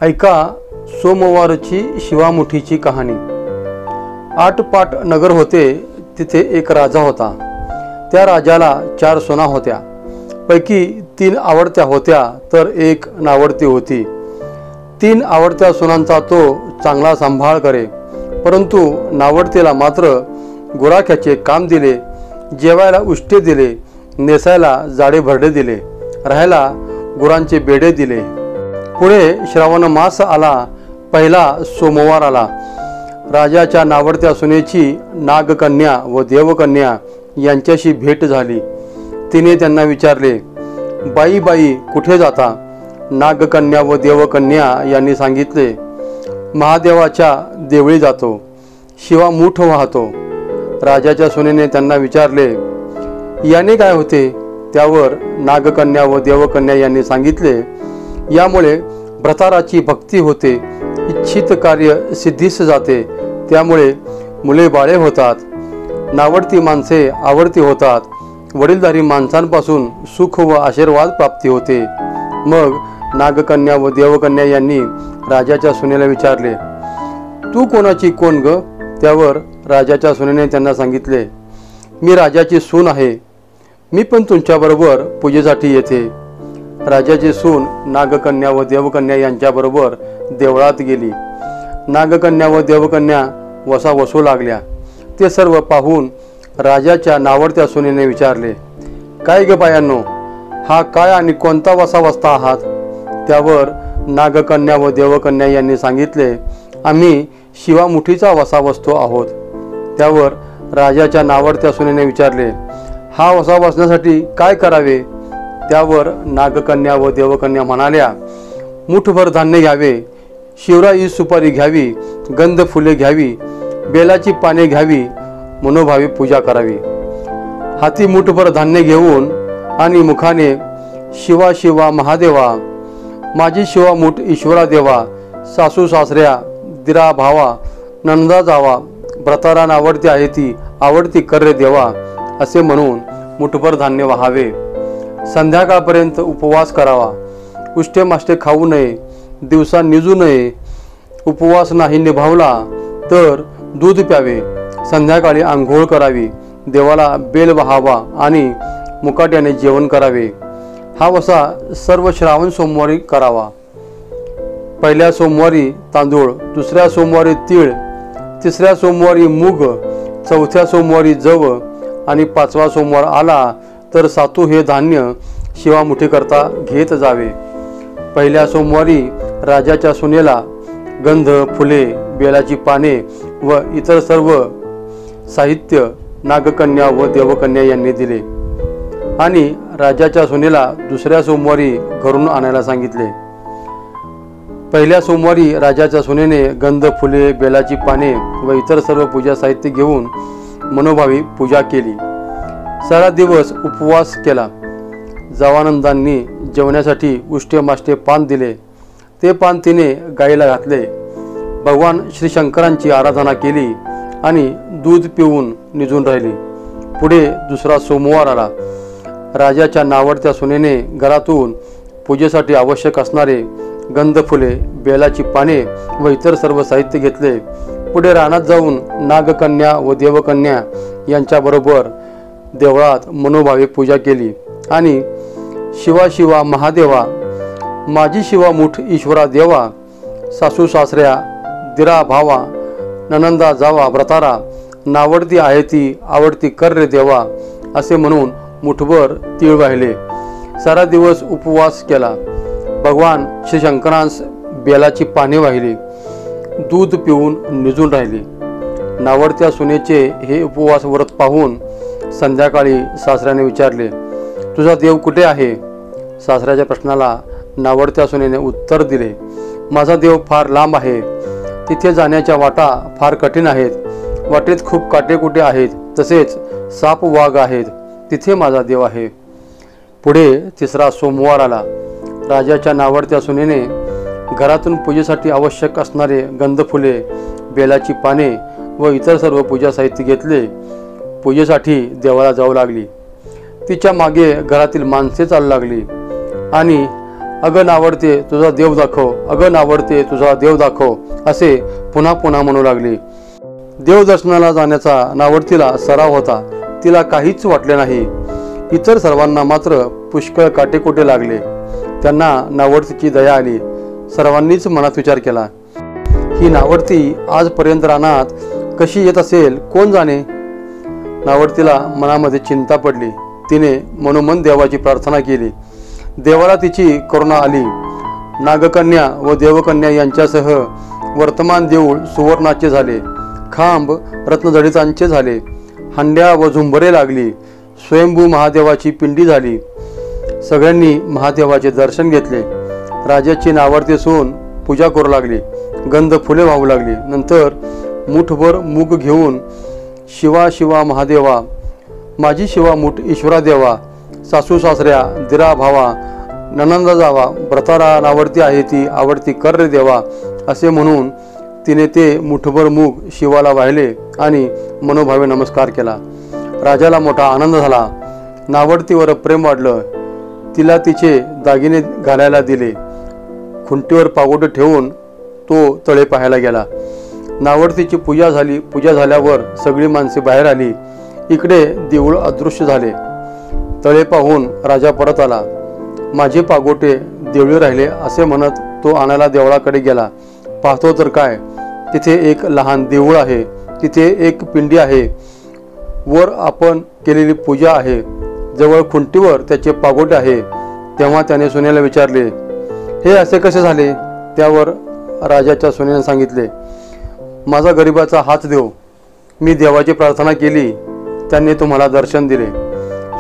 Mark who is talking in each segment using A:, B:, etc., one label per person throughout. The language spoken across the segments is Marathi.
A: ऐका सोमवारची शिवामुठीची कहाणी। आटपाट नगर होते, तिथे एक राजा होता। त्या राजाला 4 सुना होत्या, पैकी 3 आवडत्या होत्या तर एक नावडती होती। 3 आवडत्या सुनांचा तो चांगला सांभाळ करे, परंतु नावडतीला मात्र गुराख्याचे काम दिले, जेवायला उष्टे दिले, नेसायला जाडे भरडे दिले, राहायला गुरांचे बेडे दिले। पुढे श्रावण मास आला, पहिला सोमवार आला। राजाच्या नावडत्या सुनेची नागकन्या व देवकन्या यांच्याशी भेट झाली। तिने त्यांना विचारले, बाई बाई कुठे जाता? नागकन्या व देवकन्या यांनी सांगितले, महादेवाच्या देवळी जातो, शिवामूठ वाहतो। राजाच्या सुनेने त्यांना विचारले, याने काय होते? त्यावर नागकन्या व देवकन्या यांनी सांगितले, यामुळे भ्रताराची भक्ती होते, इच्छित कार्य सिद्धीस जाते, त्यामुळे मुले बाळे होतात, नावडती माणसे आवडती होतात, वडीलधारी माणसांपासून सुख व आशीर्वाद प्राप्ती होते। मग नागकन्या व देवकन्या यांनी राजाच्या सुनेला विचारले, तू कोणाची कोण ग? त्यावर राजाच्या सुनेने त्यांना सांगितले, मी राजाची सून आहे, मी पण तुमच्याबरोबर पूजेसाठी येते। राजाची सून नागकन्या व देवकन्या यांच्याबरोबर देवळात गेली। नागकन्या व देवकन्या वसा वसू लागल्या। ते सर्व पाहून राजाच्या नावडत्या सुनेने विचारले, काय ग बायांनो, हा काय आणि कोणता वसा वसता आहात? त्यावर नागकन्या व देवकन्या यांनी सांगितले, आम्ही शिवामुठीचा वसा वसतो आहोत। त्यावर राजाच्या नावडत्या सुनेने विचारले, हा वसा वसण्यासाठी काय करावे? त्यावर नागकन्या व देवकन्या म्हणाल्या, मुठभर धान्य घ्यावे, शिवराई सुपारी घ्यावी, गंध फुले घ्यावी, बेलाची पाने घ्यावी, मनोभावी पूजा करावी। हाती मुठभर धान्य घेऊन आणि मुखाने शिवा शिवा महादेवा, माझी शिवामुठ ईश्वरा देवा, सासू सासऱ्या, दिरा भावा, नंदा जावा, भ्रतारा नावडती आहे ती आवडती कर्रे देवा, असे म्हणून मुठभर धान्य वाहावे। संध्याकाळपर्यंत उपवास करावा, उष्टे माष्टे खाऊ नये, दिवसा निजू नये। उपवास नाही निभावला तर दूध प्यावे, संध्याकाळी आंघोळ करावी, देवाला बेल वाहावा आणि मुकाट्याने जेवण करावे। हा वसा सर्व श्रावण सोमवारी करावा। पहिल्या सोमवारी तांदूळ, दुसऱ्या सोमवारी तीळ, तिसऱ्या सोमवारी मूग, चौथ्या सोमवारी जव आणि 5वा सोमवार आला तर सातू हे धान्य शिवामुठीकरता घेत जावे। पहिल्या सोमवारी राजाच्या सुनेला गंध फुले, बेलाची पाने व इतर सर्व साहित्य नागकन्या व देवकन्या यांनी दिले आणि राजाच्या सुनेला दुसऱ्या सोमवारी घरून आणायला सांगितले। पहिल्या सोमवारी राजाच्या सुनेने गंध फुले, बेलाची पाने व इतर सर्व पूजा साहित्य घेऊन मनोभावी पूजा केली। सारा दिवस उपवास केला। जवानंदांनी जेवण्यासाठी उष्टे माष्टे पान दिले, ते पान तिने गाईला घातले। भगवान श्री शंकरांची आराधना केली आणि दूध पिऊन निजून राहिली। पुढे दुसरा सोमवार आला। राजाच्या नावडत्या सुनेने घरातून पूजेसाठी आवश्यक असणारे गंध फुले, बेलाची पाने व इतर सर्व साहित्य घेतले। पुढे रानात जाऊन नागकन्या व देवकन्या यांच्याबरोबर देवळात मनोभावे पूजा केली आणि शिवा शिवा महादेवा, माझी शिवामुठ ईश्वरा देवा, सासू सासऱ्या, दिरा भावा, ननंदा जावा, भ्रतारा नावडती आहे ती आवडती कर्रे देवा, असे म्हणून मुठभर तीळ वाहिले। सारा दिवस उपवास केला। भगवान श्री शंकरांस बेलाची पाने वाहिली, दूध पिऊन निजून राहिले। नावडत्या सुनेचे हे उपवास व्रत पाहून संध्याकाळी सासऱ्याने विचारले, तुझा देव कुठे आहे? सासऱ्याच्या प्रश्नाला नावडत्या सुनेने उत्तर दिले, माझा देव फार लांब आहे, तिथे जाण्याच्या वाटा फार कठीण आहेत, वाटेत खूप काटेकुटे आहेत, तसेच साप वाघ आहेत, तिथे माझा देव आहे। पुढे तिसरा सोमवार आला। राजाच्या नावडत्या सुनेने घरातून पूजेसाठी आवश्यक असणारे गंध फुले, बेलाची पाने व इतर सर्व पूजा साहित्य घेतले। पूजेसाठी देवाला जाऊ लागली। तिच्या मागे घरातील माणसे चालू लागली आणि अगं नावडते तुझा देव दाखव, अगं नावडते तुझा देव दाखव असे पुन्हा पुन्हा म्हणू लागली. देवदर्शनाला जाण्याचा नावडतीला सराव होता. तिला काहीच वाटले नाही. इतर सर्वांना मात्र पुष्कळ काटेकोटे लागले. त्यांना नावडतीची दया आली. सर्वांनीच मनात विचार केला, ही नावडती आजपर्यंत रानात कशी येत असेल कोण जाणे. नावडतीला मनामध्ये चिंता पडली. तिने मनोमन देवाची प्रार्थना केली. देवाला तिची करुणा आली. नागकन्या व देवकन्या यांच्यासह वर्तमान देऊळ सुवर्णाचे झाले. खांब रत्नजडितांचे झाले. हंड्या व झुंबरे लागली. स्वयंभू महादेवाची पिंडी झाली. सगळ्यांनी महादेवाचे दर्शन घेतले. राजाची नावडती सून पूजा करू लागली. गंध फुले वाहू लागली. नंतर मुठभर मूग घेऊन शिवा शिवा महादेवा, माझी शिवा मुठ ईश्वरा देवा, सासू सासऱ्या दिरा भावा, ननंदा जावा, व्रतारा नावडती आहे ती आवडती कर रे देवा असे म्हणून तिने ते मुठभर मूग शिवाला वाहिले आणि मनोभावे नमस्कार केला. राजाला मोठा आनंद झाला. नावडतीवर प्रेम वाढलं. तिला तिचे दागिने घालायला दिले. खुंटीवर पागोटे ठेवून तो तळे पाहायला गेला. नावडतीची पूजा झाली. पूजा झाल्यावर सगळी माणसे बाहेर आली. इकडे देऊळ अदृश्य झाले. तळे पाहून राजा परत आला. माझे पागोटे देवळी राहिले असे म्हणत तो आणायला देवळाकडे गेला. पाहतो तर काय, तिथे एक लहान देऊळ आहे. तिथे एक पिंडी आहे. वर आपण केलेली पूजा आहे. जवळ खुंटीवर त्याचे पागोटे आहे. तेव्हा त्याने सुनेला विचारले, हे असे कसे झाले. त्यावर राजाच्या सुनेने सांगितले, माझा गरिबाचा हाच देव. मी देवाची प्रार्थना केली, त्यांनी तुम्हाला दर्शन दिले.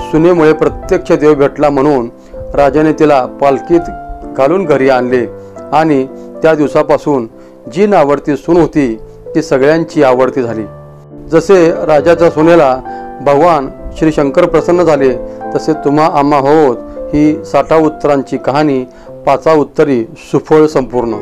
A: सुनेमुळे प्रत्यक्ष देव भेटला म्हणून राजाने तिला पालखीत घालून घरी आणले आणि त्या दिवसापासून जी नावडती सून होती ती सगळ्यांची आवडती झाली. जसे राजाच्या सुनेला भगवान श्री शंकर प्रसन्न झाले तसे तुम्हा आम्हा होत ही 60 उत्तरांची कहाणी 5 उत्तरी सुफळ संपूर्ण.